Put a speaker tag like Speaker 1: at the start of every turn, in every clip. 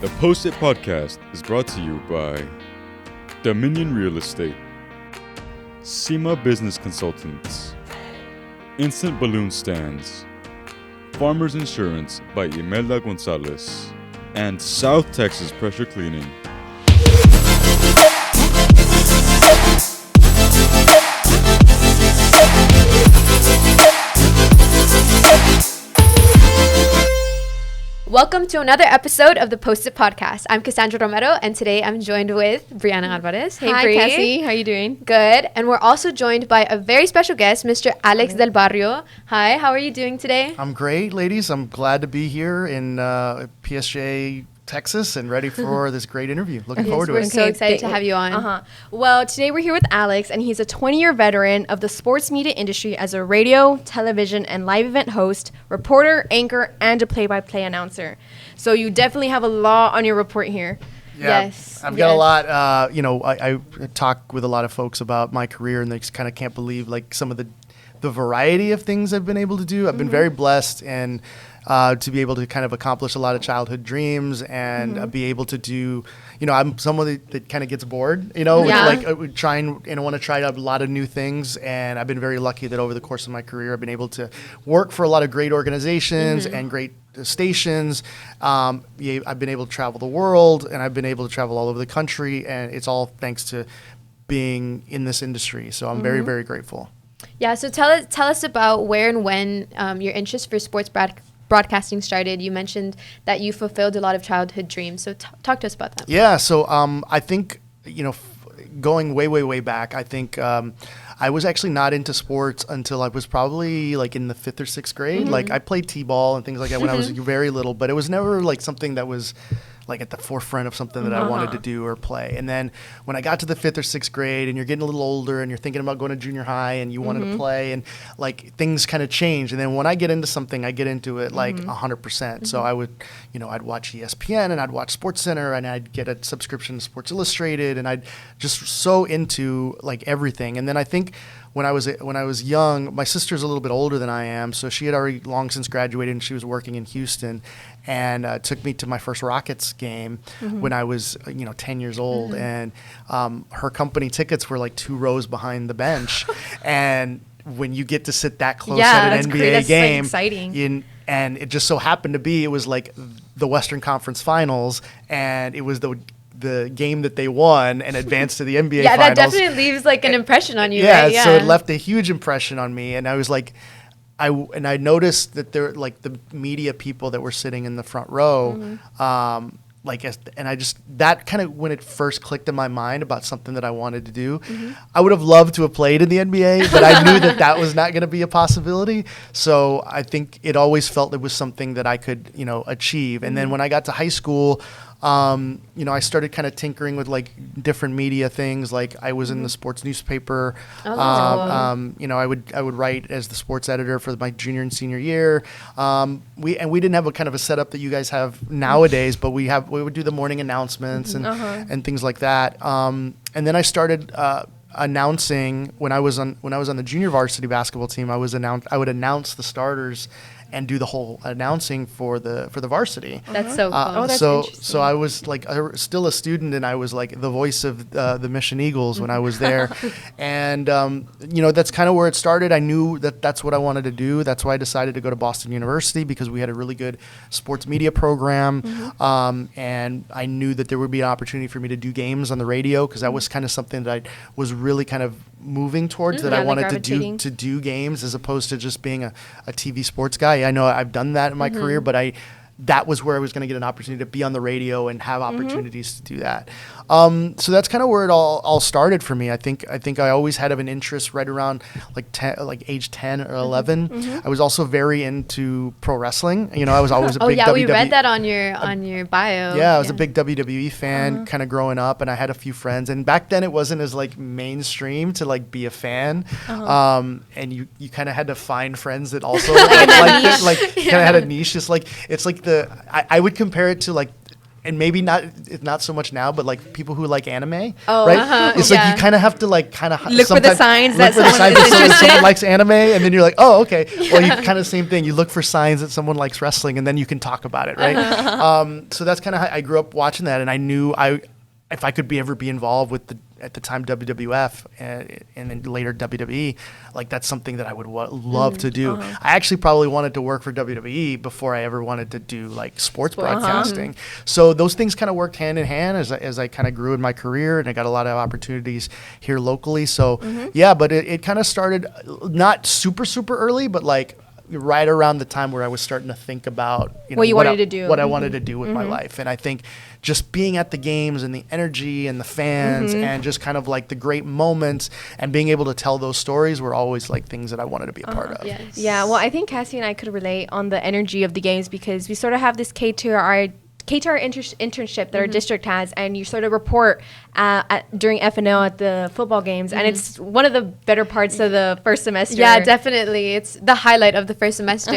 Speaker 1: The Post-it Podcast is brought to you by Dominion Real Estate, SEMA Business Consultants, Instant Balloon Stands, Farmers Insurance by Imelda Gonzalez, and South Texas Pressure Cleaning.
Speaker 2: Welcome to another episode of the Post-it Podcast. I'm Cassandra Romero, and today I'm joined with Brianna Alvarez. Hey,
Speaker 3: Hi,
Speaker 2: Bri.
Speaker 3: Cassie. How you doing?
Speaker 2: Good. And we're also joined by a very special guest, Mr. Alex del Barrio. Hi, how are you doing today?
Speaker 4: I'm great, ladies. I'm glad to be here in PSJ, Texas, and ready for this great interview. Looking forward to
Speaker 2: We're
Speaker 4: it.
Speaker 2: so excited to have you on.
Speaker 3: Well, today we're here with Alex, and he's a 20-year veteran of the sports media industry as a radio, television, and live event host, reporter, anchor, and a play-by-play announcer. So you definitely have a lot on your report here.
Speaker 4: Yeah,
Speaker 2: Yes.
Speaker 4: I've got a lot. I talk with a lot of folks about my career, and they just kind of can't believe like some of the variety of things I've been able to do. I've been very blessed and to be able to kind of accomplish a lot of childhood dreams and be able to do, I'm someone that kind of gets bored, want to try out a lot of new things. And I've been very lucky that over the course of my career, I've been able to work for a lot of great organizations and great stations. I've been able to travel the world, and I've been able to travel all over the country. And it's all thanks to being in this industry. So I'm very, very grateful.
Speaker 2: Yeah, so tell us about where and when your interest for sports broadcasting started. You mentioned that you fulfilled a lot of childhood dreams. So talk to us about that.
Speaker 4: Yeah, so I think, going way, way, way back, I think I was actually not into sports until I was probably like in the 5th or 6th grade. Like I played t-ball and things like that when I was very little, but it was never like something that was like at the forefront of something that I wanted to do or play. And then when I got to the 5th or 6th grade and you're getting a little older and you're thinking about going to junior high and you wanted to play, and like things kind of change. And then when I get into something, I get into it like 100%. So I would, I'd watch ESPN and I'd watch SportsCenter and I'd get a subscription to Sports Illustrated, and I'd just so into like everything. And then I think when I was young, my sister's a little bit older than I am, so she had already long since graduated and she was working in Houston, and took me to my first Rockets game when I was 10 years old, and her company tickets were like 2 rows behind the bench, and when you get to sit that close at an NBA game,
Speaker 3: like exciting.
Speaker 4: And it just so happened to be it was like the Western Conference Finals, and it was the game that they won and advanced to the NBA Finals.
Speaker 2: Yeah, that definitely leaves like an impression on you,
Speaker 4: yeah,
Speaker 2: right? Yeah,
Speaker 4: so it left a huge impression on me, and I was like, I noticed that there like the media people that were sitting in the front row, that kind of when it first clicked in my mind about something that I wanted to do, I would have loved to have played in the NBA, but I knew that was not going to be a possibility. So I think it always felt it was something that I could, achieve. And then when I got to high school, I started kind of tinkering with like different media things. Like I was in the sports newspaper. I would write as the sports editor for my junior and senior year. We didn't have a kind of a setup that you guys have nowadays, but we would do the morning announcements and things like that. And then I started announcing when I was on the junior varsity basketball team. I would announce the starters and do the whole announcing for the varsity.
Speaker 2: That's so cool.
Speaker 3: That's
Speaker 4: so
Speaker 3: interesting.
Speaker 4: I was like still a student, and I was like the voice of the Mission Eagles when I was there. And that's kind of where it started. I knew that's what I wanted to do. That's why I decided to go to Boston University, because we had a really good sports media program. And I knew that there would be an opportunity for me to do games on the radio, because that was kind of something that I was really kind of moving towards, that I wanted to do games as opposed to just being a TV sports guy. I know I've done that in my career, but that was where I was going to get an opportunity to be on the radio and have opportunities to do that. So that's kind of where it all started for me. I think I always had an interest right around like age 10 or 11. I was also very into pro wrestling. I was always a big WWE.
Speaker 2: We read that on your bio.
Speaker 4: Yeah, I was a big WWE fan kind of growing up, and I had a few friends. And back then it wasn't as like mainstream to like be a fan. And you kind of had to find friends that also kind of had a niche. It's like I would compare it to like and maybe not so much now, but like people who like anime,
Speaker 3: Oh,
Speaker 4: right? It's like you kind of have to like
Speaker 3: look for the signs that
Speaker 4: someone likes anime, and then you're like, oh, okay. Well, you kind of same thing. You look for signs that someone likes wrestling, and then you can talk about it, right? So that's kind of how I grew up watching that, and I knew if I could ever be involved with at the time WWF and then later WWE, like that's something that I would love to do. I actually probably wanted to work for WWE before I ever wanted to do like sports broadcasting. So those things kind of worked hand in hand as I kind of grew in my career, and I got a lot of opportunities here locally. So yeah, but it kind of started not super early, but like right around the time where I was starting to think about
Speaker 3: what you wanted to do,
Speaker 4: what I wanted to do with my life. And I think just being at the games and the energy and the fans and just kind of like the great moments and being able to tell those stories were always like things that I wanted to be a part of.
Speaker 2: Yes.
Speaker 3: Yeah, well, I think Cassie and I could relate on the energy of the games because we sort of have this KTR internship that our district has, and you sort of report during FNL at the football games, and it's one of the better parts of the first semester.
Speaker 2: Yeah, definitely. It's the highlight of the first semester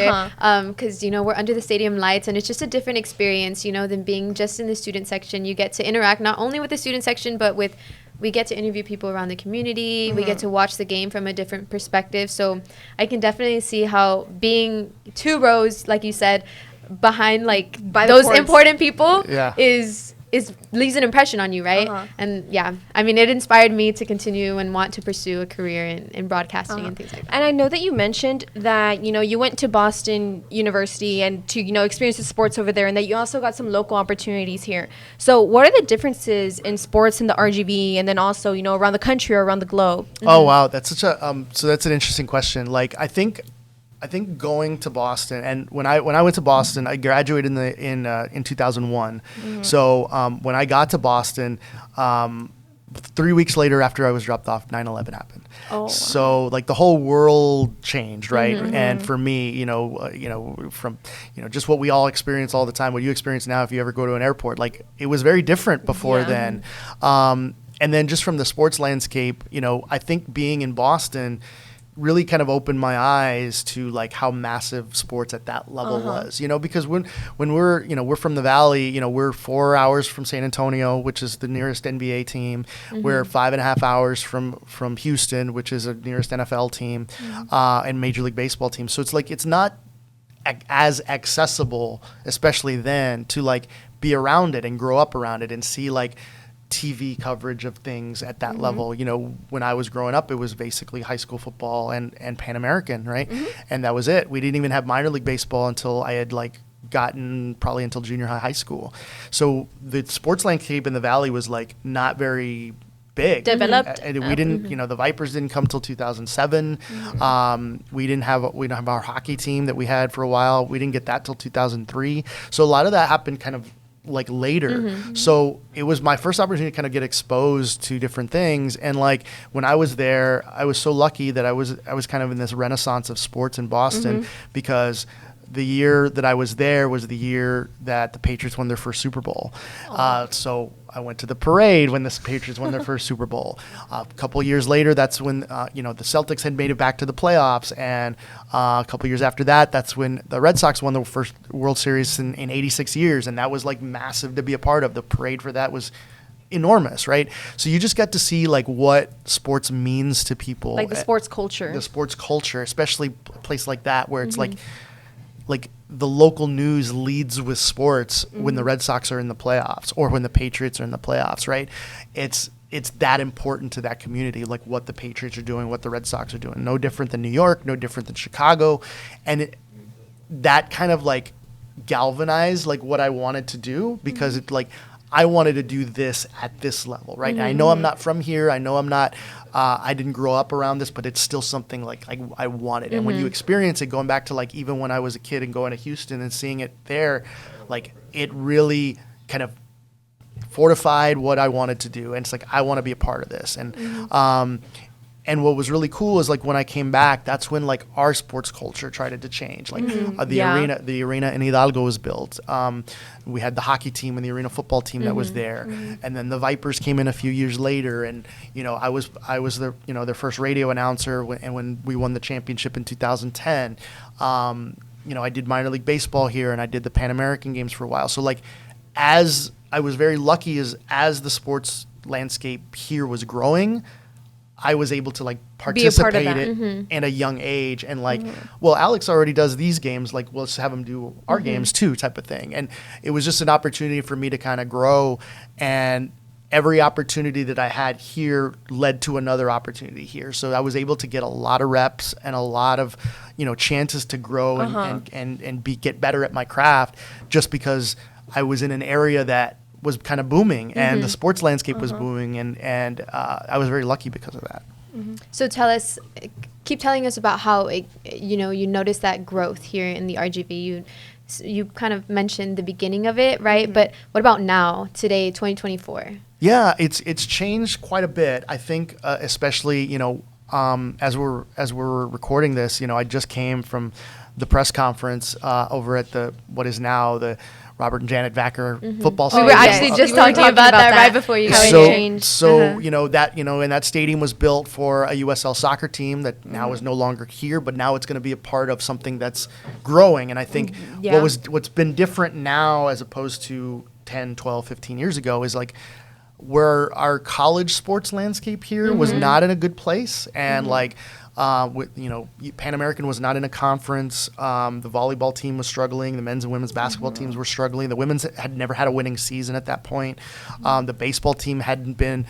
Speaker 2: because, we're under the stadium lights, and it's just a different experience, than being just in the student section. You get to interact not only with the student section, but we get to interview people around the community. We get to watch the game from a different perspective. So I can definitely see how being 2 rows, like you said, behind like those important people is leaves an impression on you, right? And yeah, I mean, it inspired me to continue and want to pursue a career in broadcasting and things like that.
Speaker 3: And I know that you mentioned that you went to Boston University and to experience the sports over there, and that you also got some local opportunities here. So what are the differences in sports in the RGV and then also around the country or around the globe?
Speaker 4: Oh wow, that's such a so that's an interesting question. Like I think going to Boston, and when I went to Boston, I graduated in 2001. So when I got to Boston, 3 weeks later after I was dropped off, 9/11 happened.
Speaker 3: Oh,
Speaker 4: so like the whole world changed, right? And for me, from just what we all experience all the time, what you experience now if you ever go to an airport, like it was very different before then. And then just from the sports landscape, I think being in Boston really kind of opened my eyes to like how massive sports at that level was, because when we're from the Valley, we're 4 hours from San Antonio, which is the nearest NBA team. We're 5.5 hours from Houston, which is the nearest NFL team, and Major League Baseball team. So it's like, it's not as accessible, especially then, to like be around it and grow up around it and see like TV coverage of things at that level. When I was growing up, it was basically high school football and Pan American, right? And that was it. We didn't even have minor league baseball until I had like gotten probably until junior high school. So the sports landscape in the Valley was like not very big.
Speaker 3: Developed.
Speaker 4: And we didn't, the Vipers didn't come till 2007. We don't have our hockey team that we had for a while. We didn't get that till 2003. So a lot of that happened kind of like later. So it was my first opportunity to kind of get exposed to different things. And like when I was there, I was so lucky that I was kind of in this renaissance of sports in Boston because the year that I was there was the year that the Patriots won their first Super Bowl. So I went to the parade when the Patriots won their first Super Bowl. A couple years later, that's when the Celtics had made it back to the playoffs, and a couple years after that, that's when the Red Sox won the first World Series in 86 years, and that was like massive to be a part of. The parade for that was enormous, right? So you just got to see like what sports means to people,
Speaker 3: like the sports culture,
Speaker 4: especially a place like that where it's like the local news leads with sports when the Red Sox are in the playoffs or when the Patriots are in the playoffs, right? It's that important to that community, like what the Patriots are doing, what the Red Sox are doing. No different than New York, no different than Chicago. And that kind of like galvanized like what I wanted to do because it like I wanted to do this at this level, right? And I know I'm not from here. I know I'm not, I didn't grow up around this, but it's still something like I wanted. And when you experience it, going back to like even when I was a kid and going to Houston and seeing it there, like it really kind of fortified what I wanted to do. And it's like, I want to be a part of this. And what was really cool is like when I came back, that's when like our sports culture tried to change. Like the arena in Hidalgo was built. We had the hockey team and the arena football team that was there, and then the Vipers came in a few years later. And I was their first radio announcer when we won the championship in 2010. I did minor league baseball here, and I did the Pan American games for a while. So like as I was very lucky as the sports landscape here was growing, I was able to like participate it at a young age and like, well, Alex already does these games, like let's have him do our games too, type of thing. And it was just an opportunity for me to kind of grow, and every opportunity that I had here led to another opportunity here. So I was able to get a lot of reps and a lot of, chances to grow and get better at my craft, just because I was in an area that was kind of booming and the sports landscape was booming, and I was very lucky because of that.
Speaker 2: So keep telling us about how you noticed that growth here in the RGV. You kind of mentioned the beginning of it, right? But what about now, today, 2024?
Speaker 4: Yeah, it's changed quite a bit. I think, especially as we're recording this, I just came from the press conference over at what is now the Robert and Janet Vacker football stadium.
Speaker 2: We were actually just talking about that right before you guys changed.
Speaker 4: So, and that stadium was built for a USL soccer team that now is no longer here, but now it's going to be a part of something that's growing. And I think what's been different now as opposed to 10, 12, 15 years ago is like where our college sports landscape here was not in a good place. And Pan American was not in a conference. The volleyball team was struggling. The men's and women's basketball teams were struggling. The women's had never had a winning season at that point. The baseball team hadn't been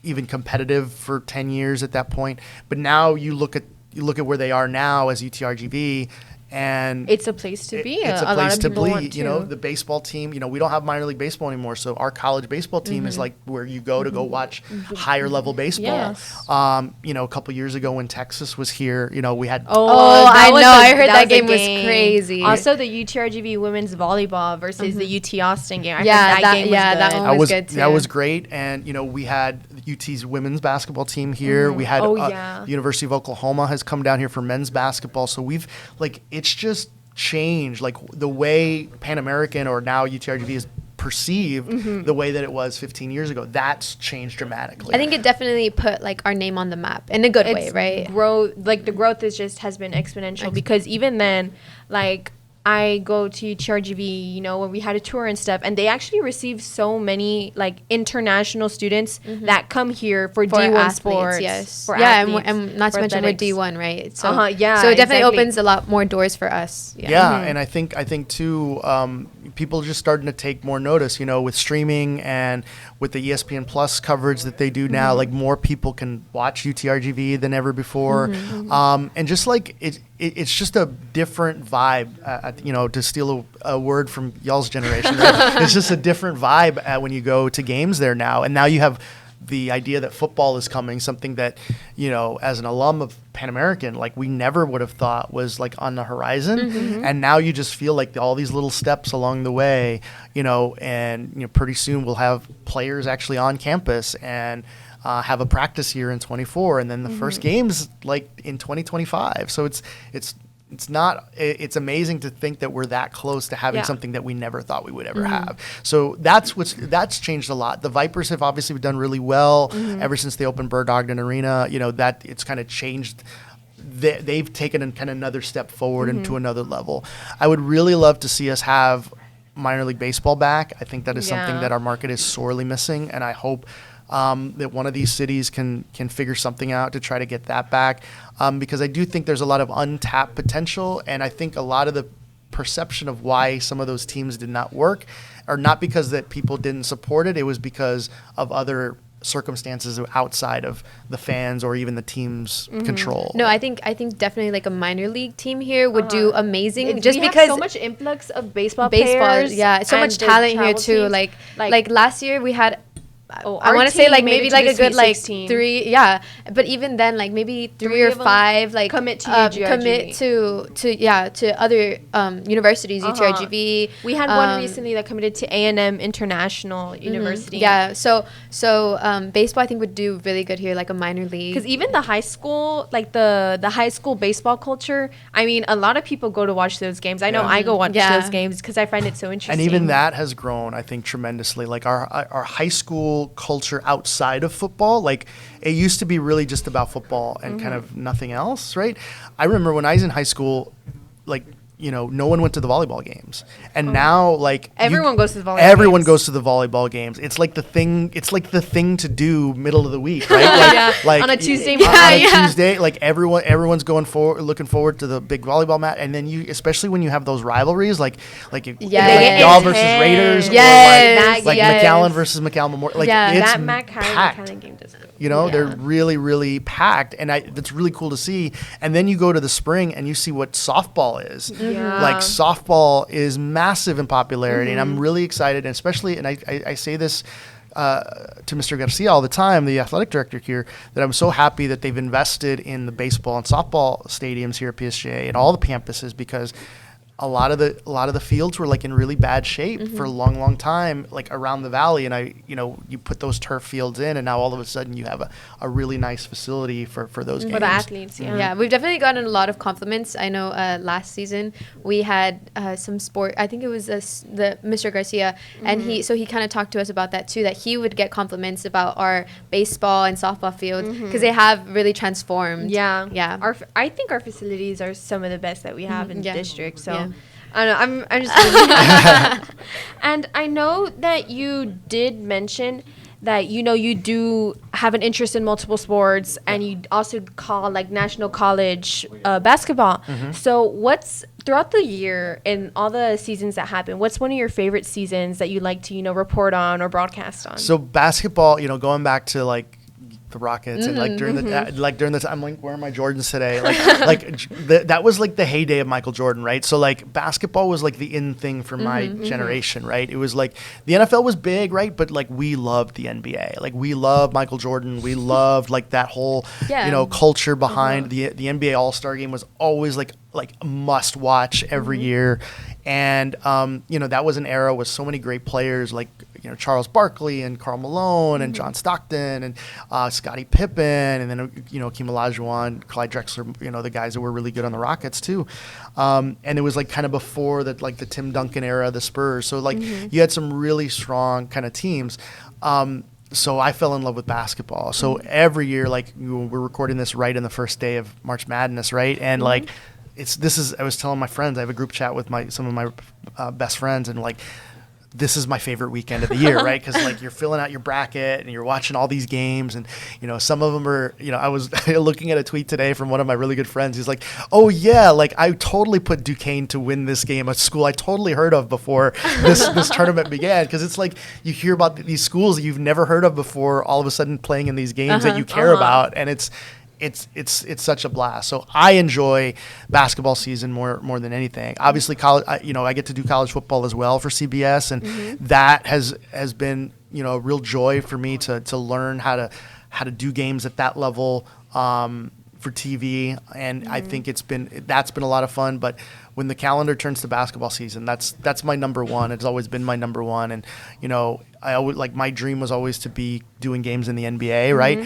Speaker 4: even competitive for 10 years at that point. But now you look at where they are now as UTRGV, and
Speaker 3: it's a place to be.
Speaker 4: It's a place to be. The baseball team. We don't have minor league baseball anymore, so our college baseball team is like where you go to go watch higher level baseball.
Speaker 3: Yes.
Speaker 4: A couple years ago when Texas was here, we had.
Speaker 2: I heard that game was crazy.
Speaker 3: Also, the UTRGV women's volleyball versus the UT Austin game.
Speaker 2: That one was good too.
Speaker 4: That was great, and we had UT's women's basketball team here. We had the University of Oklahoma has come down here for men's basketball. So we've it's just changed, like the way Pan American or now UTRGV is perceived, the way that it was 15 years ago. That's changed dramatically.
Speaker 2: I think it definitely put like our name on the map in a good way, right?
Speaker 3: The growth has been exponential because even then, like I go to UTRGV, when we had a tour and stuff, and they actually receive so many like international students that come here for D1
Speaker 2: athletes,
Speaker 3: sports.
Speaker 2: Yes.
Speaker 3: Athletes,
Speaker 2: and not to mention we're D1, right? So
Speaker 3: so
Speaker 2: it definitely opens a lot more doors for us.
Speaker 4: And I think too, people are just starting to take more notice, with streaming and with the ESPN Plus coverage that they do now, like more people can watch UTRGV than ever before. And just like it's just a different vibe, to steal a word from y'all's generation. Right? It's just a different vibe when you go to games there now. And now you have the idea that football is coming, something that, as an alum of Pan American, like we never would have thought was like on the horizon. And now you just feel like all these little steps along the way, and pretty soon we'll have players actually on campus and have a practice here in 24, and then the first game's like in 2025. So it's amazing to think that we're that close to having something that we never thought we would ever have. So that's changed a lot. The Vipers have obviously done really well ever since they opened Bird Ogden Arena. That it's kind of changed. They've taken kind of another step forward into another level. I would really love to see us have minor league baseball back. I think that is something that our market is sorely missing, and I hope that one of these cities can figure something out to try to get that back, because I do think there's a lot of untapped potential, and I think a lot of the perception of why some of those teams did not work are not because that people didn't support it. It was because of other circumstances outside of the fans or even the team's control.
Speaker 2: No, I think definitely like a minor league team here would do amazing, just
Speaker 3: we
Speaker 2: because
Speaker 3: have so much influx of baseball players.
Speaker 2: So much talent here too.
Speaker 3: Teams.
Speaker 2: Like last year we had I want to
Speaker 3: team
Speaker 2: say like
Speaker 3: made
Speaker 2: maybe
Speaker 3: it to
Speaker 2: like
Speaker 3: the
Speaker 2: a good
Speaker 3: Sweet
Speaker 2: like
Speaker 3: 16.
Speaker 2: 3, but even then like maybe three or
Speaker 3: of them
Speaker 2: five like
Speaker 3: commit to UTRGV.
Speaker 2: commit to other universities, UTRGV.
Speaker 3: We had one recently that committed to A&M International University.
Speaker 2: So baseball I think would do really good here, like a minor league.
Speaker 3: Because even the high school, like the high school baseball culture, I mean, a lot of people go to watch those games. I know I go watch those games because I find it so interesting.
Speaker 4: And even that has grown, I think, tremendously. Like our high school culture outside of football, like it used to be really just about football and kind of nothing else, right? I remember when I was in high school, like no one went to the volleyball games, and now like
Speaker 3: everyone goes to the volleyball.
Speaker 4: Everyone
Speaker 3: games.
Speaker 4: goes to the volleyball games. It's like the thing. It's like the thing to do middle of the week, right? Like
Speaker 3: on a Tuesday.
Speaker 4: Tuesday, like everyone's looking forward to the big volleyball match, and then especially when you have those rivalries, like y'all versus Raiders, or like McAllen versus McAllen Memorial. Like it's packed.
Speaker 3: Game just
Speaker 4: they're really, really packed, and that's really cool to see. And then you go to the spring and you see what softball is.
Speaker 3: Yeah.
Speaker 4: Like softball is massive in popularity, and I'm really excited, and especially, and I say this to Mr. Garcia all the time, the athletic director here, that I'm so happy that they've invested in the baseball and softball stadiums here at PSJ and all the campuses, because a lot of the fields were like in really bad shape for a long time, like around the valley. And you put those turf fields in, and now all of a sudden you have a really nice facility for those games.
Speaker 3: For the athletes,
Speaker 2: Yeah, we've definitely gotten a lot of compliments. I know last season we had some sport. I think it was the Mr. Garcia, and he kind of talked to us about that too. That he would get compliments about our baseball and softball fields because they have really transformed.
Speaker 3: Yeah. I think our facilities are some of the best that we have in the district. So.
Speaker 2: Yeah.
Speaker 3: I don't know, I'm just and I know that you did mention that you do have an interest in multiple sports, and you also call like national college basketball. So what's throughout the year and all the seasons that happen, what's one of your favorite seasons that you like to report on or broadcast on?
Speaker 4: So basketball, going back to like the Rockets and like during the time, I'm like wearing my Jordans today, that was like the heyday of Michael Jordan, right? So like basketball was like the in thing for my generation, right? It was like the NFL was big, right? But like we loved the NBA, like we loved Michael Jordan, we loved like that whole culture behind the NBA All-Star Game was always like a must watch every year, and that was an era with so many great players like Charles Barkley and Karl Malone and John Stockton and Scottie Pippen, and then Hakeem Olajuwon, Clyde Drexler, the guys that were really good on the Rockets too, and it was like kind of before that, like the Tim Duncan era, the Spurs. So like you had some really strong kind of teams. So I fell in love with basketball. So every year, like we're recording this right in the first day of March Madness, right? And like I was telling my friends, I have a group chat with some of my best friends, and like this is my favorite weekend of the year, right? Because like you're filling out your bracket and you're watching all these games, and some of them are, I was looking at a tweet today from one of my really good friends. He's like, "Oh yeah, like I totally put Duquesne to win this game, a school I totally heard of before this tournament began." Because it's like you hear about these schools that you've never heard of before, all of a sudden playing in these games that you care about, and it's such a blast. So I enjoy basketball season more than anything. Obviously, college. I get to do college football as well for CBS, and that has been a real joy for me to learn how to do games at that level for TV. And I think that's been a lot of fun. But when the calendar turns to basketball season, that's my number one. It's always been my number one. And I always my dream was always to be doing games in the NBA, right?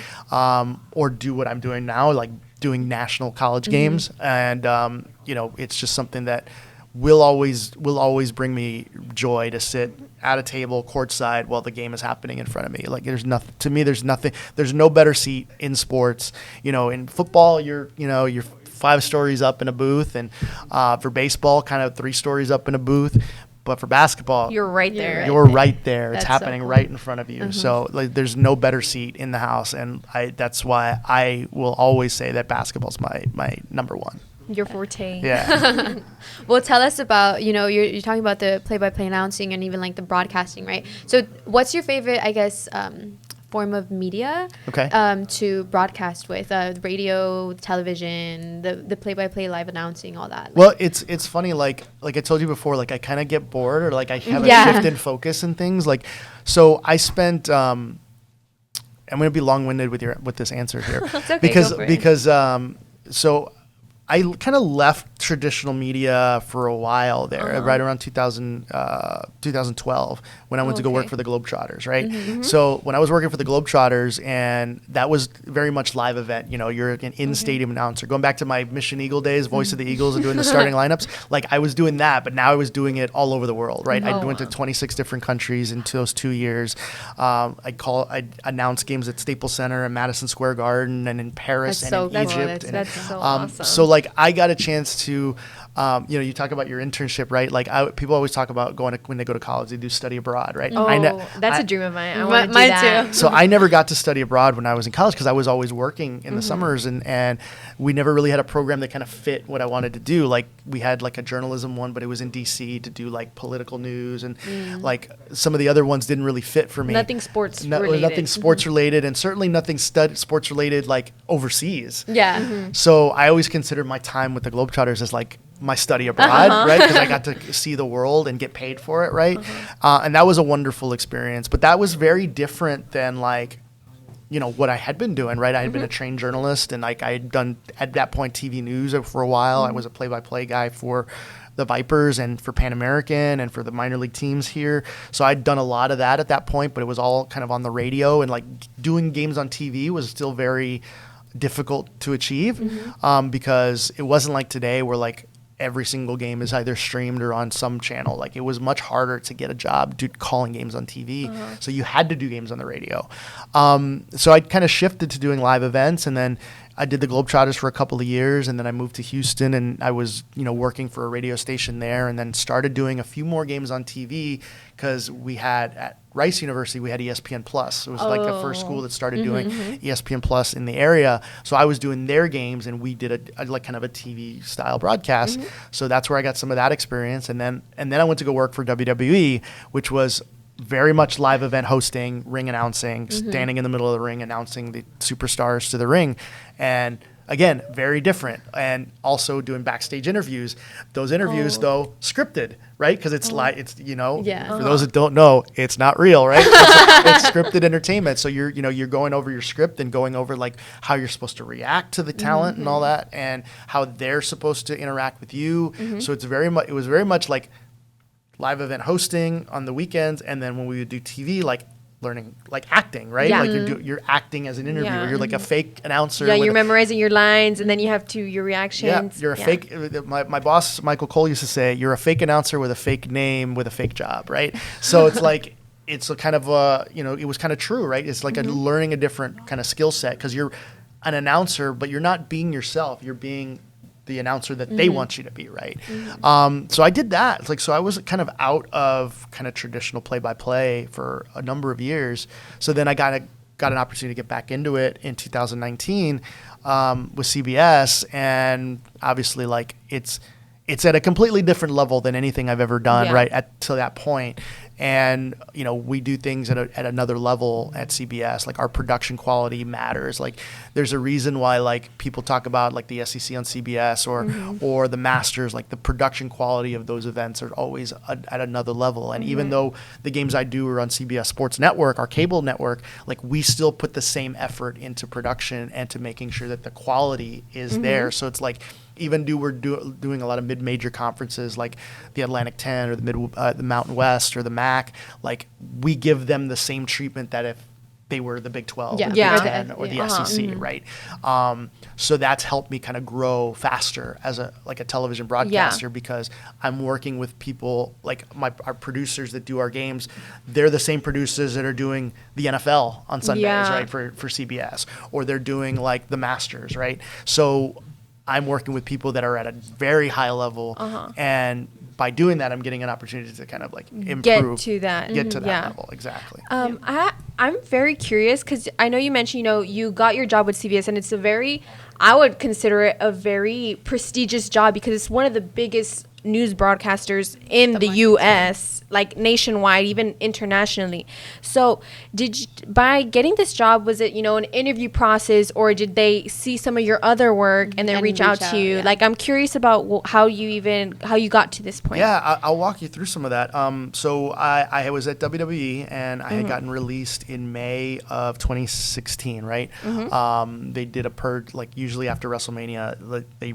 Speaker 4: Or do what I'm doing now, like doing national college games. And it's just something that will always bring me joy to sit at a table courtside while the game is happening in front of me. Like there's no better seat in sports. In football, you're 5 stories up in a booth, and for baseball, kind of 3 stories up in a booth. But for basketball,
Speaker 3: you're right there.
Speaker 4: You're right there. It's
Speaker 2: That's
Speaker 4: happening
Speaker 2: so cool.
Speaker 4: right in front of you. So there's no better seat in the house, and that's why I will always say that basketball's my number one.
Speaker 3: Your forte.
Speaker 4: Yeah.
Speaker 2: Well, tell us about, you're talking about the play-by-play announcing and even like the broadcasting, right? So what's your favorite, I guess, form of media to broadcast with? Radio, television, the play-by-play live announcing, all that.
Speaker 4: Well, it's funny, like I told you before, like I kind of get bored, or like I have a shift in focus and things. Like, so I spent I'm going to be long-winded with this answer here.
Speaker 2: It's okay,
Speaker 4: because so I kind of left traditional media for a while there, right around 2012, when I went to go work for the Globetrotters, right? So when I was working for the Globetrotters, and that was very much live event, you're an in-stadium announcer. Going back to my Mission Eagle days, Voice of the Eagles, and doing the starting lineups, like I was doing that, but now I was doing it all over the world, right? I went to 26 different countries in those 2 years. I'd announce games at Staples Center and Madison Square Garden and in Paris and in Egypt.
Speaker 3: That's so awesome.
Speaker 4: So like I got a chance to, to, you talk about your internship, right? Like people always talk about when they go to college, they do study abroad, right?
Speaker 3: Oh, that's a dream of mine. I want to do
Speaker 2: mine
Speaker 3: that.
Speaker 2: too.
Speaker 4: So I never got to study abroad when I was in college because I was always working in the summers, and we never really had a program that kind of fit what I wanted to do. Like we had like a journalism one, but it was in DC to do like political news, and like some of the other ones didn't really fit for me.
Speaker 3: Nothing sports related.
Speaker 4: Nothing sports related, and certainly nothing sports related like overseas.
Speaker 2: Yeah.
Speaker 4: So I always considered my time with the Globetrotters as like my study abroad, right? Because I got to see the world and get paid for it, right? And that was a wonderful experience. But that was very different than like, what I had been doing, right? I had been a trained journalist, and like I had done at that point TV news for a while. I was a play-by-play guy for the Vipers and for Pan American and for the minor league teams here. So I'd done a lot of that at that point, but it was all kind of on the radio, and like doing games on TV was still very difficult to achieve because it wasn't like today where like every single game is either streamed or on some channel. Like it was much harder to get a job calling games on TV. So you had to do games on the radio. So I kind of shifted to doing live events, and then I did the Globetrotters for a couple of years, and then I moved to Houston, and I was, working for a radio station there, and then started doing a few more games on TV because we had at Rice University, we had ESPN Plus. It was like the first school that started doing ESPN Plus in the area. So I was doing their games, and we did a like kind of a TV style broadcast. So that's where I got some of that experience. And then I went to go work for WWE, which was very much live event hosting, ring announcing, standing in the middle of the ring, announcing the superstars to the ring. And again, very different. And also doing backstage interviews. Those interviews, though, scripted, right? Because it's like, for those that don't know, it's not real, right? It's scripted entertainment. So you're going over your script and going over like how you're supposed to react to the talent and all that, and how they're supposed to interact with you. So it was very much like live event hosting on the weekends, and then when we would do TV, like learning like acting, right?
Speaker 3: Yeah.
Speaker 4: Like you're acting as an interviewer.
Speaker 3: Yeah.
Speaker 4: You're like a fake announcer.
Speaker 3: Yeah, you're memorizing your lines, and then you have your reactions.
Speaker 4: Yeah, you're a fake. My boss Michael Cole used to say, "You're a fake announcer with a fake name with a fake job," right? So it's like it's a kind of it was kind of true, right? It's like learning a different kind of skill set because you're an announcer, but you're not being yourself. You're being the announcer that they want you to be, right? So I did that. It's like, so I was kind of out of kind of traditional play-by-play for a number of years. So then I got an opportunity to get back into it in 2019 with CBS, and obviously like it's at a completely different level than anything I've ever done, right, to that point. And, we do things at another level at CBS. Like our production quality matters. Like there's a reason why like people talk about like the SEC on CBS or the Masters, like the production quality of those events are always at another level. And even though the games I do are on CBS Sports Network, our cable network, like we still put the same effort into production and to making sure that the quality is there. So it's like, even we're doing a lot of mid-major conferences like the Atlantic 10 or the Mountain West or the MAC, like we give them the same treatment that if they were the Big 12 or the Big 10 or the SEC, right? So that's helped me kind of grow faster as a television broadcaster because I'm working with people like our producers that do our games. They're the same producers that are doing the NFL on Sundays, right, for CBS, or they're doing like the Masters, right? So I'm working with people that are at a very high level, and by doing that, I'm getting an opportunity to kind of like improve, get to that level. Exactly.
Speaker 3: I'm very curious because I know you mentioned, you got your job with CBS, and it's I would consider it a very prestigious job because it's one of the biggest news broadcasters in the U.S., like nationwide, even internationally. So by getting this job, was it, an interview process, or did they see some of your other work and then reach out to you? Yeah. Like, I'm curious about how you got to this point.
Speaker 4: Yeah, I'll walk you through some of that. So I was at WWE, and I had gotten released in May of 2016, right? They did a purge, like usually after WrestleMania, they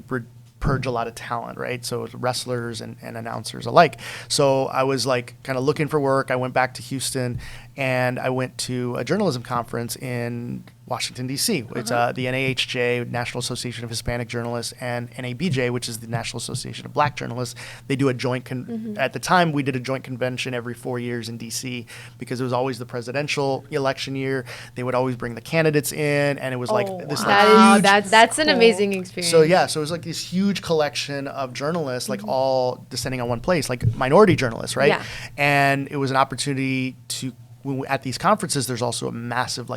Speaker 4: purge a lot of talent, right? So it was wrestlers and announcers alike. So I was like kind of looking for work. I went back to Houston, and I went to a journalism conference in Washington, D.C. It's the NAHJ, National Association of Hispanic Journalists, and NABJ, which is the National Association of Black Journalists. They do a joint, at the time, we did a joint convention every 4 years in D.C. because it was always the presidential election year. They would always bring the candidates in, and it was this like huge.
Speaker 2: That's an amazing experience.
Speaker 4: So it was like this huge collection of journalists, like all descending on one place, like minority journalists, right?
Speaker 3: Yeah.
Speaker 4: And it was an opportunity to, at these conferences, there's also a massive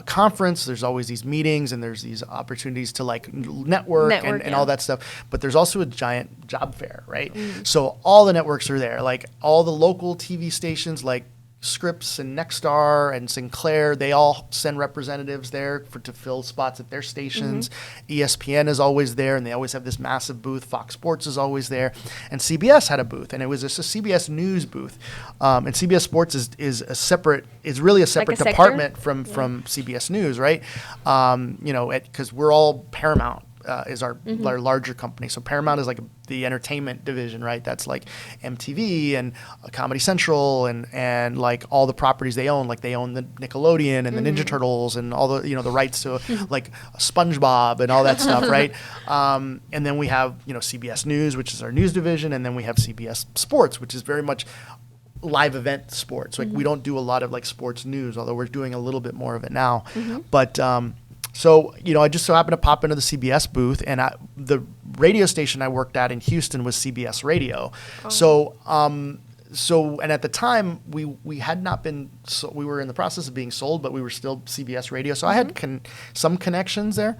Speaker 4: conference. There's always these meetings and there's these opportunities to like network and all that stuff. But there's also a giant job fair, right? So all the networks are there, like all the local TV stations, like Scripps and Nexstar and Sinclair, they all send representatives there to fill spots at their stations. ESPN is always there, and they always have this massive booth. Fox Sports is always there, and CBS had a booth, and it was just a CBS News booth. And CBS Sports is really a separate department from CBS News, right? Because we're all Paramount. Is our larger company. So Paramount is like the entertainment division, right? That's like MTV and Comedy Central and like all the properties they own. Like they own the Nickelodeon and the Ninja Turtles and all the the rights to like SpongeBob and all that stuff, right? And then we have CBS News, which is our news division, and then we have CBS Sports, which is very much live event sports. Like we don't do a lot of like sports news, although we're doing a little bit more of it now. But so, I just so happened to pop into the CBS booth, and the radio station I worked at in Houston was CBS Radio. So, and at the time we had not been, we were in the process of being sold, but we were still CBS Radio. So I had some connections there.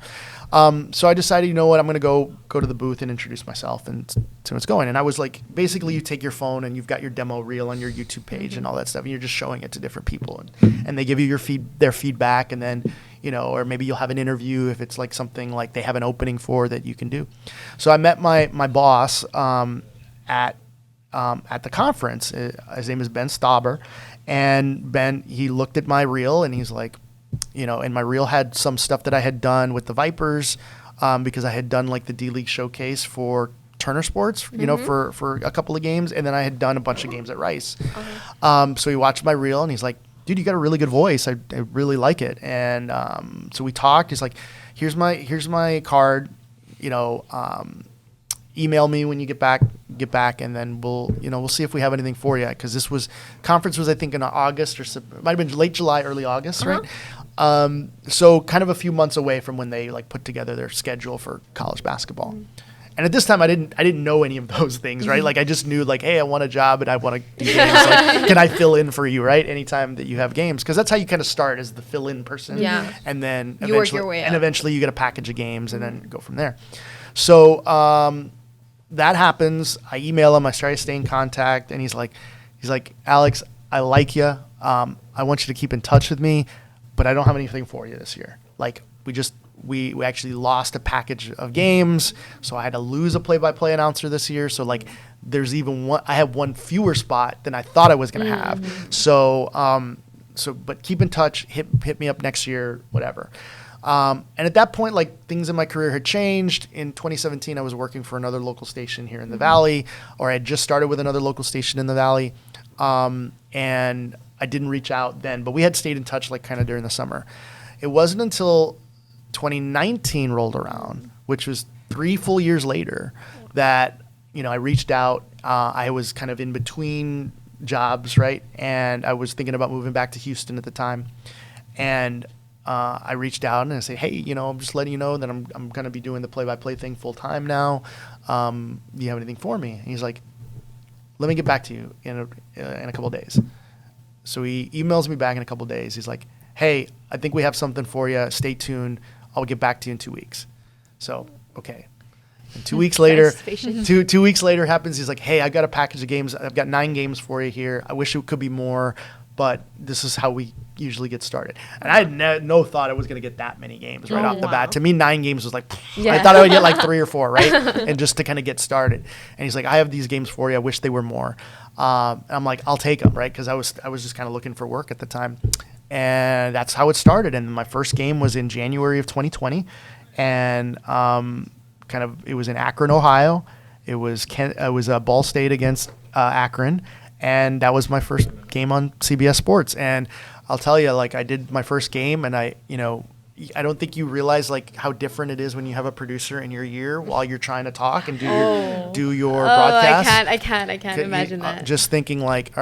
Speaker 4: So I decided, you know what, I'm going to go to the booth and introduce myself and see what's going. And I was like, basically you take your phone and you've got your demo reel on your YouTube page and all that stuff, and you're just showing it to different people, and they give you their feedback, and then or maybe you'll have an interview if it's like something like they have an opening for that you can do. So I met my boss at the conference. His name is Ben Stauber, and Ben, he looked at my reel and he's like, and my reel had some stuff that I had done with the Vipers because I had done like the D-League showcase for Turner Sports, for a couple of games, and then I had done a bunch of games at Rice. So he watched my reel and he's like, dude, you got a really good voice. I really like it. And so we talked. He's like, here's my card. Email me when you get back, and then we'll see if we have anything for you. Because conference was I think in August or might have been late July, early August, right? So kind of a few months away from when they like put together their schedule for college basketball. And at this time, I didn't know any of those things, right? Like I just knew like, hey, I want a job and I want to do games. Like, can I fill in for you, right? Anytime that you have games, because that's how you kind of start as the fill-in person.
Speaker 3: Yeah.
Speaker 4: And then
Speaker 3: you work your way up.
Speaker 4: Eventually you get a package of games and then go from there. So that happens. I email him. I try to stay in contact, and he's like, Alex, I like you. I want you to keep in touch with me, but I don't have anything for you this year. Like we actually lost a package of games, so I had to lose a play-by-play announcer this year. So like there's even one, I have one fewer spot than I thought I was going to have. So but keep in touch, hit me up next year, whatever. And at that point, like things in my career had changed. In 2017, I was working for another local station here in the Valley, or I had just started with another local station in the Valley. And I didn't reach out then, but we had stayed in touch like kind of during the summer. It wasn't until 2019 rolled around, which was 3 full years later, that I reached out. I was kind of in between jobs, right? And I was thinking about moving back to Houston at the time. And I reached out and I said, hey, I'm just letting you know that I'm going to be doing the play-by-play thing full time now. Do you have anything for me? And he's like, let me get back to you in a couple of days. So he emails me back in a couple of days. He's like, hey, I think we have something for you. Stay tuned. I'll get back to you in 2 weeks. So, okay. And 2 weeks later, two weeks later happens. He's like, hey, I got a package of games. I've got 9 games for you here. I wish it could be more, but this is how we usually get started. And I had no thought I was going to get that many games right off the bat. To me, 9 games was like, I thought I would get like 3 or 4, right? And just to kind of get started. And he's like, I have these games for you. I wish they were more. And I'm like, I'll take them, right? Because I was just kind of looking for work at the time. And that's how it started. And my first game was in January of 2020. And it was in Akron, Ohio. It was Ball State against Akron. And that was my first game on CBS Sports. And I'll tell you, like, I did my first game, and I don't think you realize like how different it is when you have a producer in your ear while you're trying to talk and do your broadcast.
Speaker 2: I can't imagine that.
Speaker 4: Just thinking like,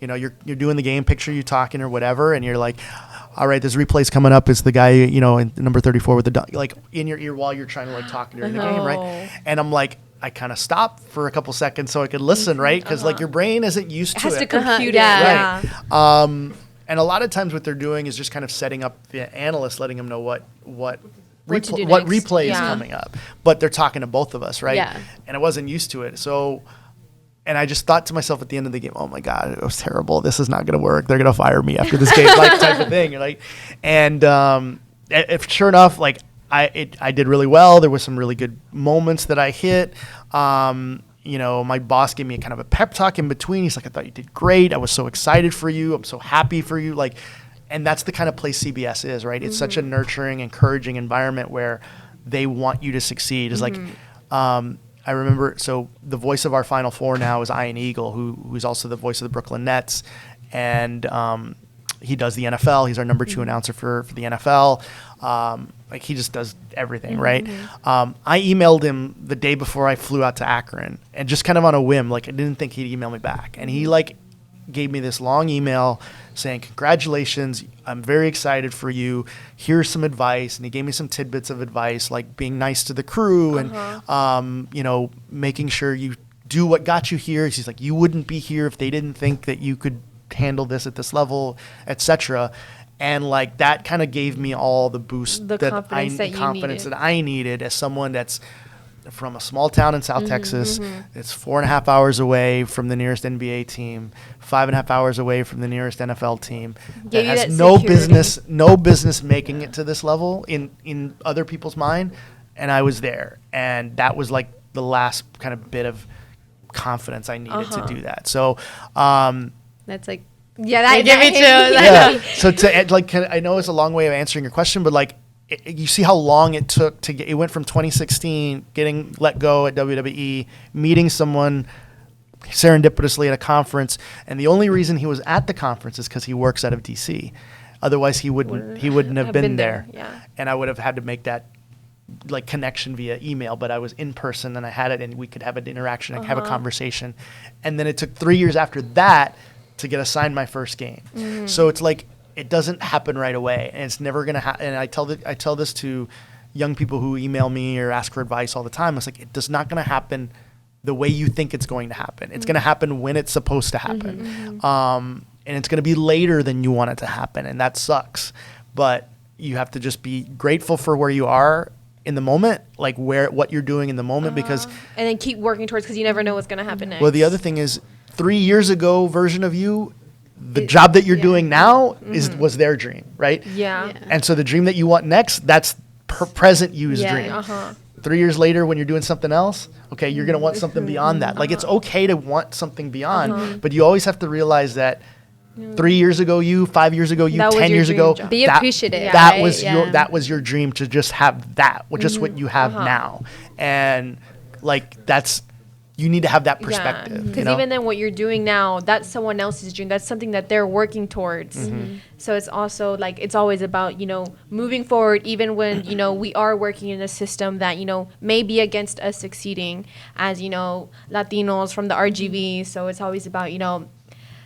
Speaker 4: you're doing the game, picture you talking or whatever, and you're like, all right, this replay's coming up. It's the guy, in number 34 with the dog, like in your ear while you're trying to like talk during the game, right? And I'm like, I kind of stopped for a couple seconds so I could listen, right? Because like your brain isn't used to it.
Speaker 3: It has to compute it.
Speaker 2: Yeah.
Speaker 4: Right. And a lot of times what they're doing is just kind of setting up the analyst, letting them know what replay is coming up. But they're talking to both of us, right?
Speaker 2: Yeah.
Speaker 4: And I wasn't used to it. So, and I just thought to myself at the end of the game, oh my God, it was terrible. This is not going to work. They're going to fire me after this game, like type of thing. If sure enough, like I did really well. There were some really good moments that I hit. My boss gave me a kind of a pep talk in between. He's like, I thought you did great. I was so excited for you. I'm so happy for you. Like, and that's the kind of place CBS is, right? It's such a nurturing, encouraging environment where they want you to succeed. It's like, I remember, so the voice of our Final Four now is Ian Eagle, who's also the voice of the Brooklyn Nets. And he does the NFL. He's our number 2 announcer for the NFL. Like he just does everything, right? I emailed him the day before I flew out to Akron, and just kind of on a whim, like I didn't think he'd email me back. And he like gave me this long email saying, congratulations, I'm very excited for you. Here's some advice. And he gave me some tidbits of advice, like being nice to the crew and, making sure you do what got you here. He's like, you wouldn't be here if they didn't think that you could handle this at this level, etc. And like that kind of gave me all the boost, confidence that I needed as someone that's from a small town in South Texas. It's 4.5 hours away from the nearest NBA team, 5.5 hours away from the nearest NFL team. That has no business making it to this level in other people's mind. And I was there, and that was like the last kind of bit of confidence I needed to do that. So
Speaker 2: that's like.
Speaker 3: Yeah, that
Speaker 2: gave me chills.
Speaker 4: Yeah. So I know it's a long way of answering your question, but like you see how long it took to get. It went from 2016 getting let go at WWE, meeting someone serendipitously at a conference, and the only reason he was at the conference is because he works out of DC. Otherwise, he wouldn't have been there.
Speaker 3: Yeah.
Speaker 4: And I would have had to make that like connection via email, but I was in person and I had it, and we could have an interaction and have a conversation. And then it took 3 years after that to get assigned my first game. So it's like it doesn't happen right away, and it's never gonna happen. And I tell this to young people who email me or ask for advice all the time. It's like it does not gonna happen the way you think it's going to happen. It's gonna happen when it's supposed to happen, and it's gonna be later than you want it to happen, and that sucks. But you have to just be grateful for where you are in the moment, like what you're doing in the moment, because
Speaker 3: and then keep working towards, because you never know what's gonna happen next.
Speaker 4: Well, the other thing is, 3 years ago version of you, the job that you're doing now was their dream, right?
Speaker 3: Yeah.
Speaker 4: And so the dream that you want next, that's present you's dream. 3 years later, when you're doing something else, okay, you're gonna want something beyond that. Like it's okay to want something beyond, but you always have to realize that 3 years ago, 5 years ago, 10 years ago,
Speaker 2: be appreciative.
Speaker 4: That was your dream to just have that, just what you have now, and like you need to have that perspective.
Speaker 3: Because even then what you're doing now, that's someone else's dream. That's something that they're working towards. So it's also like, it's always about, moving forward, even when, we are working in a system that, may be against us succeeding as, Latinos from the RGV. So it's always about,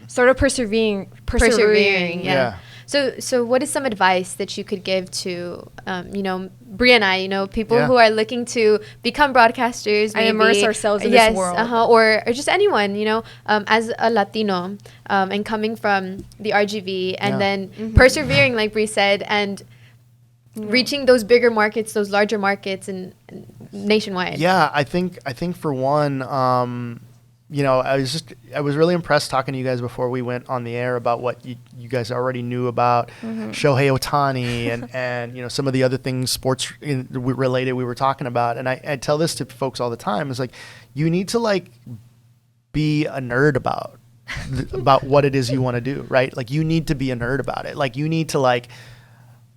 Speaker 3: sort of persevering.
Speaker 2: Yeah. So what is some advice that you could give to, Bri and I, people who are looking to become broadcasters,
Speaker 3: and immerse ourselves in this world,
Speaker 2: or just anyone, as a Latino, and coming from the RGV, and then persevering, like Bri said, and reaching those bigger markets, those larger markets, and nationwide.
Speaker 4: Yeah, I think for one, I was really impressed talking to you guys before we went on the air about what you guys already knew about Shohei Ohtani and some of the other things sports related we were talking about. And I tell this to folks all the time. It's like, you need to like be a nerd about what it is you want to do, right? Like you need to be a nerd about it. Like you need to like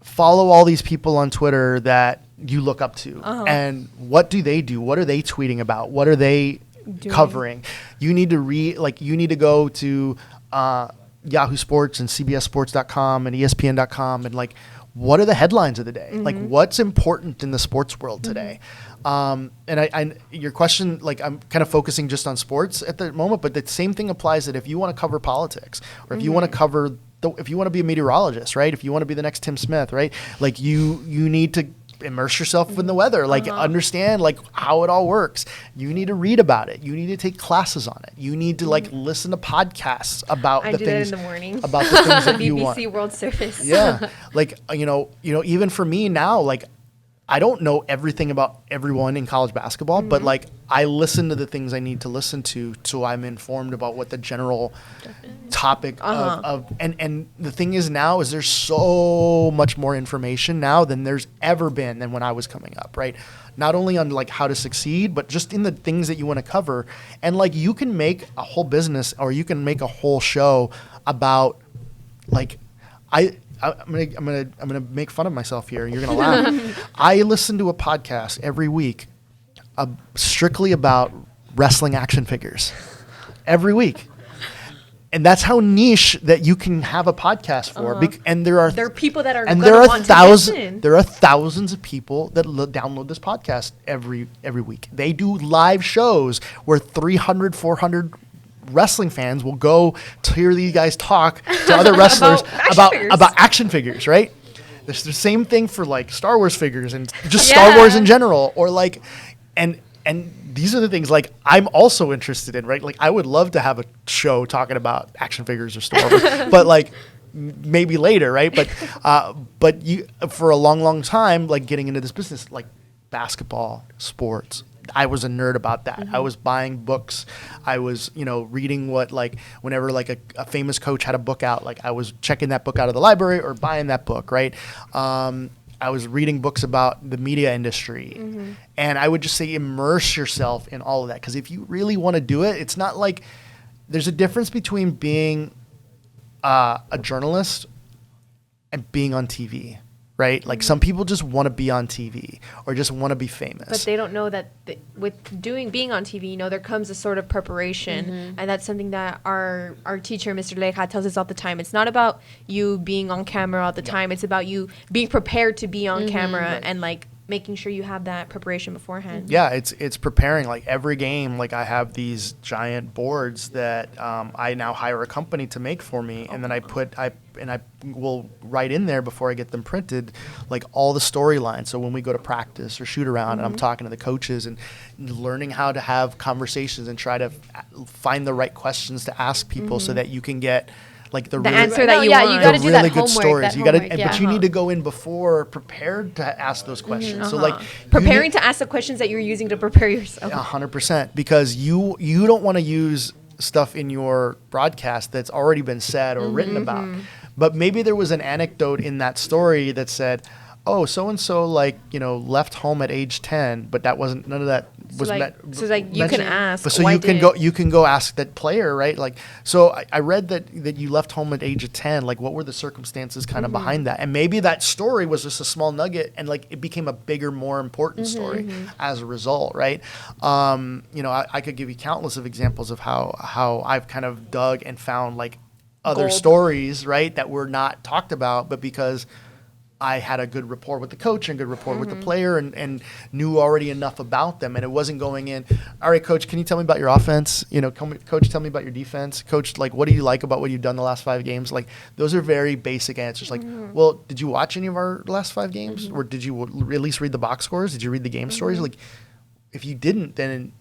Speaker 4: follow all these people on Twitter that you look up to, and what do they do? What are they tweeting about? What are they covering. You need to you need to go to Yahoo Sports and CBSSports.com and ESPN.com and like, what are the headlines of the day? Like, what's important in the sports world today? And your question, like, I'm kind of focusing just on sports at the moment, but the same thing applies that if you want to cover politics, or if you want to cover, if you want to be a meteorologist, right? If you want to be the next Tim Smith, right? Like, you need to immerse yourself in the weather, like understand like how it all works. You need to read about it. You need to take classes on it. You need to like listen to podcasts about the things
Speaker 3: that in the morning.
Speaker 4: about the things that you want.
Speaker 3: BBC World Service.
Speaker 4: Yeah, like you know, even for me now, like I don't know everything about everyone in college basketball, but like I listen to the things I need to listen to, so I'm informed about what the general topic of and the thing is now is there's so much more information now than there's ever been than when I was coming up, right? Not only on like how to succeed, but just in the things that you want to cover. And like you can make a whole business or you can make a whole show about like I'm gonna make fun of myself here. You're gonna laugh. I listen to a podcast every week, strictly about wrestling action figures, every week, and that's how niche that you can have a podcast for. And there are
Speaker 3: people that are
Speaker 4: and
Speaker 3: there are
Speaker 4: thousands of people that download this podcast every week. They do live shows where 300, 400 wrestling fans will go to hear these guys talk to other wrestlers about action figures, right? There's the same thing for like Star Wars figures and just Star Wars in general, or like, and these are the things like I'm also interested in, right? Like I would love to have a show talking about action figures or Star Wars, but like maybe later, right? But you for a long time, like getting into this business, like basketball, sports. I was a nerd about that. I was buying books. I was, reading what like whenever like a famous coach had a book out, like I was checking that book out of the library or buying that book, right? I was reading books about the media industry. And I would just say immerse yourself in all of that. Because if you really want to do it, it's not like there's a difference between being a journalist and being on TV. Right? Like some people just want to be on TV or just want to be famous.
Speaker 3: But they don't know that with being on TV, there comes a sort of preparation. And that's something that our teacher, Mr. Leja, tells us all the time. It's not about you being on camera all the time. It's about you being prepared to be on camera and like making sure you have that preparation beforehand.
Speaker 4: Yeah, it's preparing. Like every game, like I have these giant boards that I now hire a company to make for me, and then I will write in there before I get them printed, like all the storylines. So when we go to practice or shoot around, and I'm talking to the coaches and learning how to have conversations and try to find the right questions to ask people so that you can get like the really,
Speaker 3: answer that you want.
Speaker 2: You got to do
Speaker 4: really
Speaker 2: that
Speaker 4: good
Speaker 2: homework.
Speaker 4: stories. You got to,
Speaker 2: yeah.
Speaker 4: But you need to go in before prepared to ask those questions. So like
Speaker 3: preparing to ask the questions that you're using to prepare yourself.
Speaker 4: 100%, because you don't want to use stuff in your broadcast that's already been said or written about. But maybe there was an anecdote in that story that said, oh, so-and-so left home at age 10, but that wasn't, none of that was met.
Speaker 3: So like you can ask.
Speaker 4: But so you can go ask that player, right? Like, so I read that you left home at age of 10. Like, what were the circumstances kind of behind that? And maybe that story was just a small nugget, and like it became a bigger, more important story as a result, right? I could give you countless of examples of how I've kind of dug and found like other stories, right, that were not talked about, but because I had a good rapport with the coach and good rapport with the player and knew already enough about them. And it wasn't going in, all right, coach, can you tell me about your offense? Coach, tell me about your defense. Coach, like, what do you like about what you've done the last 5 games? Like, those are very basic answers. Like, well, did you watch any of our last 5 games? Or did you at least read the box scores? Did you read the game stories? Like, if you didn't, then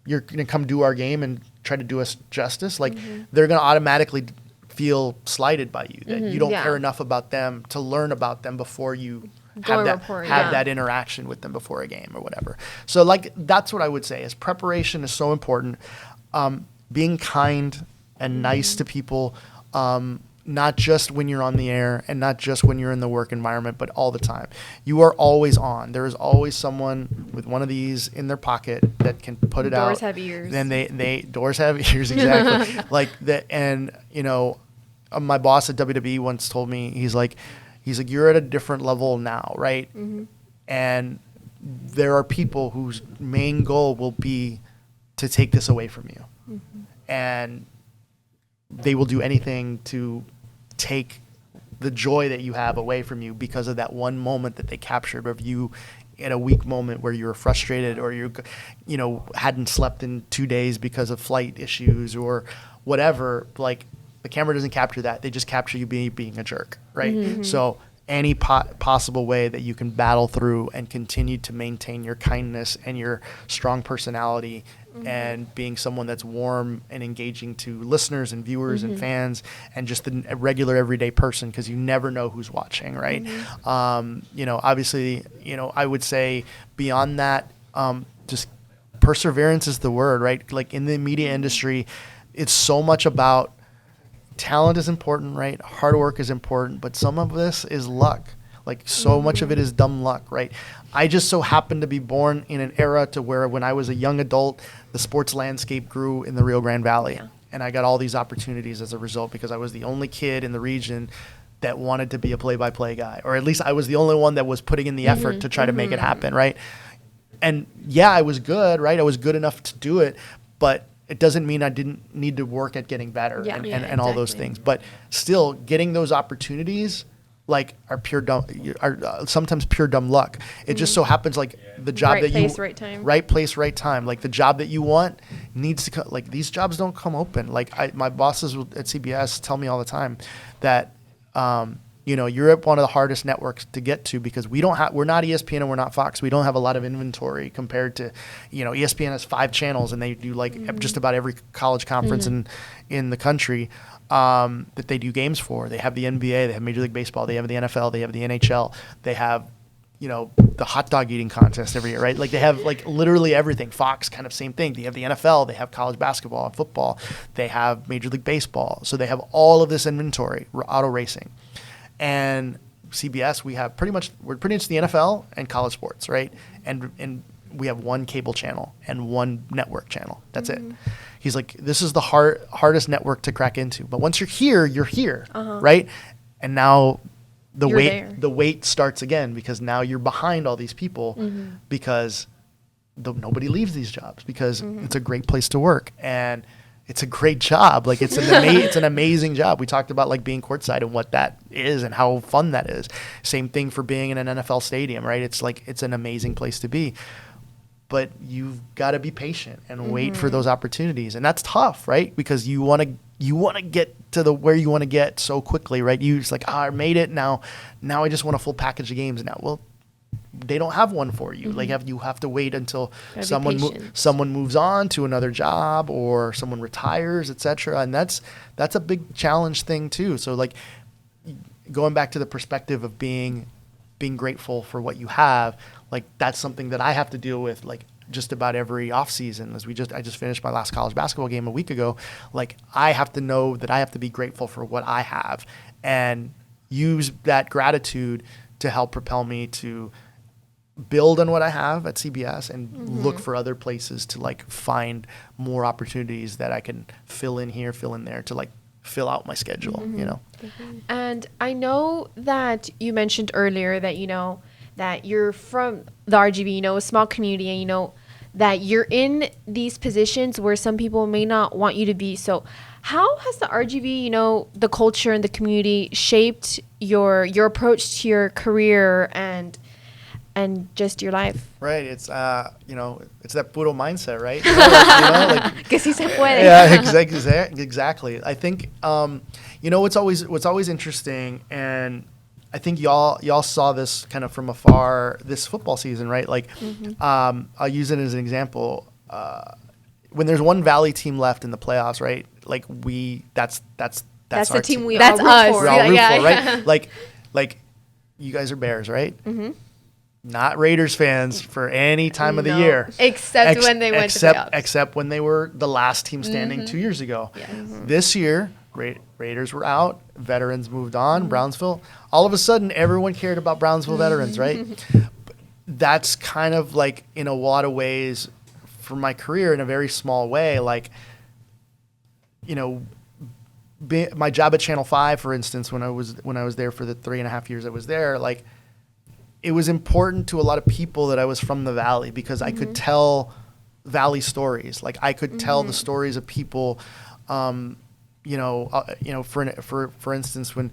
Speaker 4: you're going to come do our game and try to do us justice? Like, they're going to automatically feel slighted by you, that you don't care enough about them to learn about them before you have that interaction with them before a game or whatever. So like that's what I would say is preparation is so important. Being kind and nice to people, not just when you're on the air and not just when you're in the work environment, but all the time. You are always on. There is always someone with one of these in their pocket that can put it out.
Speaker 3: Doors have ears.
Speaker 4: Then they doors have ears, exactly. Like that, and my boss at WWE once told me, he's like, you're at a different level now, right? And there are people whose main goal will be to take this away from you. And they will do anything to take the joy that you have away from you because of that one moment that they captured of you in a weak moment where you were frustrated or hadn't slept in 2 days because of flight issues or whatever. Like, the camera doesn't capture that. They just capture you being a jerk, right? So any possible way that you can battle through and continue to maintain your kindness and your strong personality and being someone that's warm and engaging to listeners and viewers and fans and just a regular everyday person, because you never know who's watching, right? Obviously, I would say beyond that, just perseverance is the word, right? Like, in the media industry, it's so much about talent is important, right? Hard work is important, but some of this is luck. Like, so much of it is dumb luck, right? I just so happened to be born in an era to where when I was a young adult, the sports landscape grew in the Rio Grande Valley. Yeah. And I got all these opportunities as a result because I was the only kid in the region that wanted to be a play-by-play guy. Or at least I was the only one that was putting in the effort to try to make it happen, right? And yeah, I was good, right? I was good enough to do it, but it doesn't mean I didn't need to work at getting better and all those things. But still, getting those opportunities are sometimes pure dumb luck. It just so happens like the job
Speaker 3: right
Speaker 4: that
Speaker 3: place,
Speaker 4: you
Speaker 3: right time.
Speaker 4: Right place, right time. Like, the job that you want needs to come. Like, these jobs don't come open. Like, my bosses at CBS tell me all the time that you're at one of the hardest networks to get to because we're not ESPN and we're not Fox. We don't have a lot of inventory compared to, ESPN has 5 channels and they do just about every college conference in the country that they do games for. They have the NBA, they have Major League Baseball, they have the NFL, they have the NHL, they have the hot dog eating contest every year, right? Like, they have literally everything. Fox, kind of same thing. They have the NFL, they have college basketball and football, they have Major League Baseball. So they have all of this inventory, auto racing. And CBS, we're pretty much the NFL and college sports, right? And we have one cable channel and one network channel. That's it. He's like, this is the hardest network to crack into. But once you're here, right? And now the wait starts again because now you're behind all these people because nobody leaves these jobs because it's a great place to work. And it's a great job. Like, it's an amazing job. We talked about being courtside and what that is and how fun that is. Same thing for being in an NFL stadium, right? It's an amazing place to be. But you've got to be patient and wait for those opportunities. And that's tough, right? Because you want to get to where you want to get so quickly, right? You just I made it now. Now I just want a full package of games now. Well, they don't have one for you. You have to wait until someone moves on to another job or someone retires, etc. And that's a big challenge thing too. So going back to the perspective of being grateful for what you have, that's something that I have to deal with just about every off season. I just finished my last college basketball game a week ago. I have to know that I have to be grateful for what I have and use that gratitude to help propel me to build on what I have at CBS and look for other places to find more opportunities that I can fill in here, fill in there to fill out my schedule,
Speaker 3: And I know that you mentioned earlier that, that you're from the RGV, a small community, and, that you're in these positions where some people may not want you to be. So how has the RGV, the culture and the community shaped your approach to your career and just your life?
Speaker 4: Right. It's it's that puro mindset, right?
Speaker 3: Que si se puede.
Speaker 4: Yeah, exactly. I think what's always interesting, and I think y'all saw this kind of from afar this football season, right? I'll use it as an example. When there's one Valley team left in the playoffs, right? That's
Speaker 3: the
Speaker 4: our
Speaker 3: team we
Speaker 2: that's
Speaker 3: all root
Speaker 2: us.
Speaker 3: for.
Speaker 4: We all root
Speaker 2: Yeah.
Speaker 4: for, right? You guys are Bears, right? Not Raiders fans for any time of the year.
Speaker 2: Except when they went to playoffs.
Speaker 4: Except when they were the last team standing 2 years ago.
Speaker 2: Yes.
Speaker 4: This year, Raiders were out. Veterans moved on. Brownsville. All of a sudden, everyone cared about Brownsville veterans, right? That's kind of in a lot of ways, for my career, in a very small way, my job at Channel 5, for instance, when I was there for the 3.5 years I was there, it was important to a lot of people that I was from the Valley because I could tell Valley stories. Like I could tell the stories of people, for instance, when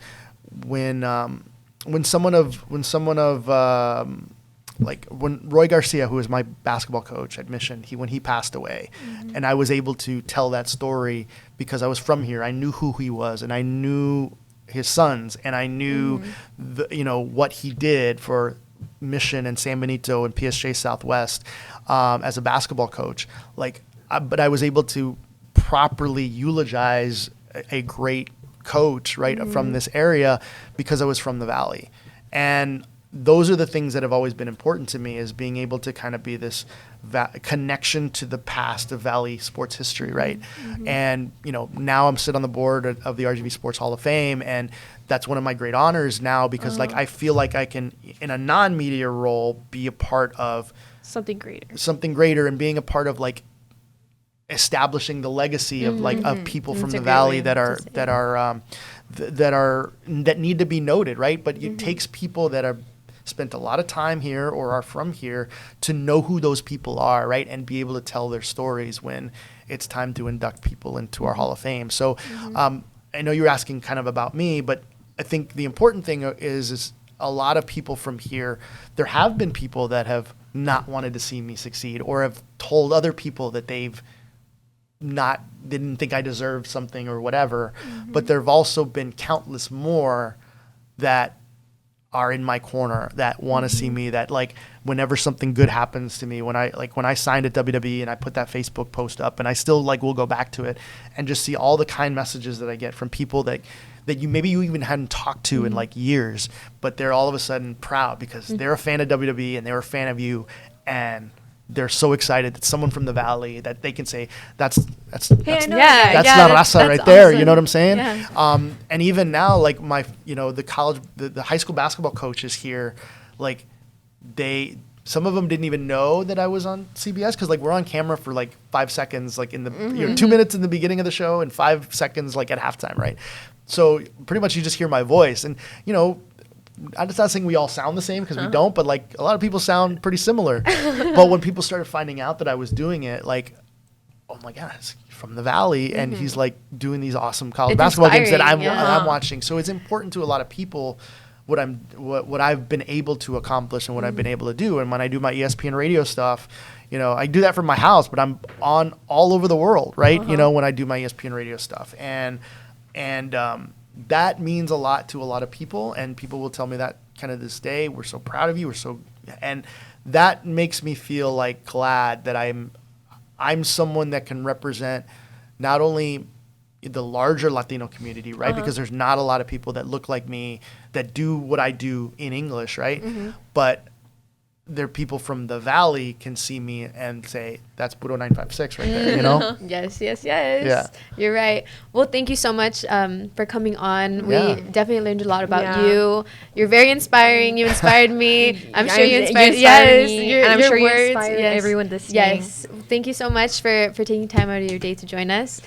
Speaker 4: Roy Garcia, who was my basketball coach at Mission, when he passed away, and I was able to tell that story because I was from here. I knew who he was, and I knew his sons, and I knew what he did for Mission and San Benito and PSG Southwest as a basketball coach. But I was able to properly eulogize a great coach from this area because I was from the Valley. And those are the things that have always been important to me, is being able to kind of be this connection to the past of Valley sports history, right? And, now I'm sitting on the board of the RGV Sports Hall of Fame, and that's one of my great honors now because, I feel like I can, in a non-media role, be a part of
Speaker 3: something greater
Speaker 4: and being a part of, establishing the legacy of, of people from the Valley that need to be noted, right? But it takes people that are spent a lot of time here or are from here to know who those people are, right? And be able to tell their stories when it's time to induct people into our Hall of Fame. So I know you're asking kind of about me, but I think the important thing is a lot of people from here, there have been people that have not wanted to see me succeed or have told other people that didn't think I deserved something or whatever. But there have also been countless more that are in my corner that want to see me, that whenever something good happens to me, when I signed at WWE and I put that Facebook post up, and I still will go back to it and just see all the kind messages that I get from people that you even hadn't talked to in years, but they're all of a sudden proud because they're a fan of WWE and they're a fan of you, and they're so excited that someone from the Valley, that they can say that's La Raza right there. You know what I'm saying? Yeah. And even now, my the high school basketball coaches here, some of them didn't even know that I was on CBS because we're on camera for 5 seconds, in the 2 minutes in the beginning of the show and 5 seconds at halftime, right? So pretty much you just hear my voice, and I'm just not saying we all sound the same because we don't, but a lot of people sound pretty similar. But when people started finding out that I was doing it, oh my God, it's from the Valley, and he's doing these awesome college basketball games that I'm watching. So it's important to a lot of people what I've been able to accomplish and what I've been able to do. And when I do my ESPN radio stuff, I do that from my house, but I'm on all over the world, right? When I do my ESPN radio stuff, and that means a lot to a lot of people, and people will tell me that kind of this day, we're so proud of you, and that makes me feel glad that I'm someone that can represent not only the larger Latino community, right? Because there's not a lot of people that look like me that do what I do in English, right? But there people from the Valley can see me and say, that's Puro 956 right there,
Speaker 2: Yes. Yeah. You're right. Well, thank you so much for coming on. We definitely learned a lot about you. You're very inspiring. You inspired me. I'm sure you inspired me. And I'm sure you inspired everyone listening. Yes. Thank you so much for taking time out of your day to join us.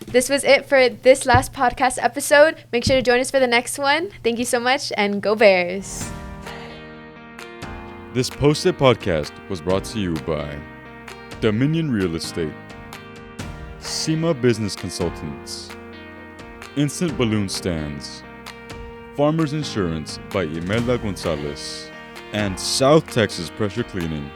Speaker 2: This was it for this last podcast episode. Make sure to join us for the next one. Thank you so much, and go Bears.
Speaker 1: This posted podcast was brought to you by Dominion Real Estate, SEMA Business Consultants, Instant Balloon Stands, Farmers Insurance by Imelda Gonzalez, and South Texas Pressure Cleaning.